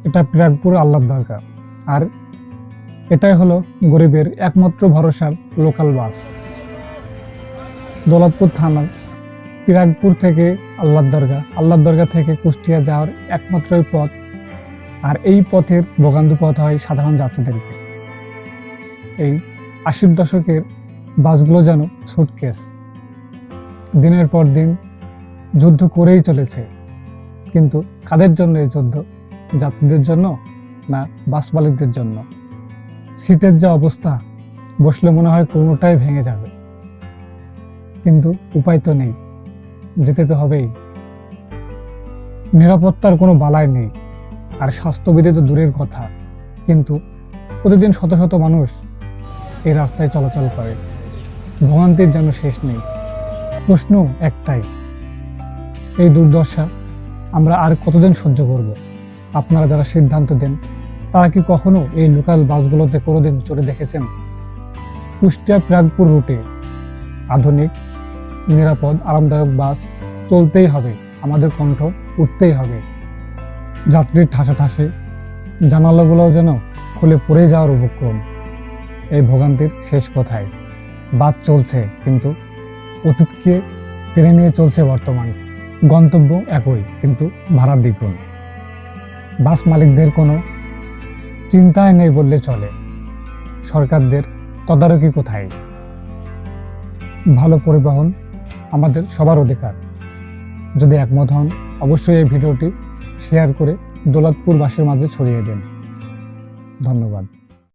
এটা পিরাকপুর আল্লাহর দরগা, আর এটাই হলো গরিবের একমাত্র ভরসার লোকাল বাস। দৌলতপুর থানার পিরাকপুর থেকে আল্লাহর দরগা থেকে কুষ্টিয়া যাওয়ার একমাত্রই পথ, আর এই পথের ভোগান্তি পথ হয় সাধারণ যাত্রীদেরকে। এই 80-র দশকের বাসগুলো যেন সুটকেস, দিনের পর দিন যুদ্ধ করেই চলেছে। কিন্তু কাদের জন্য এই যুদ্ধ? যাত্রীদের জন্য না বাস মালিকদের জন্য? সিটের যা অবস্থা, বসলে মনে হয় কোনোটাই ভেঙে যাবে, কিন্তু উপায় তো নেই, যেতে তো হবেই। নিরাপত্তার কোনো বালাই নেই, আর স্বাস্থ্যবিধি তো দূরের কথা, কিন্তু প্রতিদিন শত শত মানুষ এই রাস্তায় চলাচল করে, ভোগান্তির যেন শেষ নেই। প্রশ্ন একটাই, এই দুর্দশা আমরা আর কতদিন সহ্য করব? আপনারা যারা সিদ্ধান্ত দেন, তারা কি কখনো এই লোকাল বাসগুলোতে কোনোদিন চড়ে দেখেছেন? কুষ্টিয়া পিরাকপুর রুটে আধুনিক, নিরাপদ, আরামদায়ক বাস চলতেই হবে, আমাদের কণ্ঠ উঠতেই হবে। যাত্রীর ঠাসে জানালাগুলোও যেন খুলে পড়ে যাওয়ার উপক্রম। এই ভোগান্তির শেষ কোথায়? বাস চলছে, কিন্তু অতীতকে টেনে নিয়ে চলছে বর্তমান। গন্তব্য একই, কিন্তু ভাড়া দ্বিগুণ। বাস মালিকদের কোনো চিন্তাই নেই বললে চলে। সরকারদের তদারকি কোথায়? ভালো পরিবহন আমাদের সবার অধিকার। যদি একমত হন, অবশ্যই এই ভিডিওটি শেয়ার করে দৌলতপুরবাসীর মাঝে ছড়িয়ে দিন। ধন্যবাদ।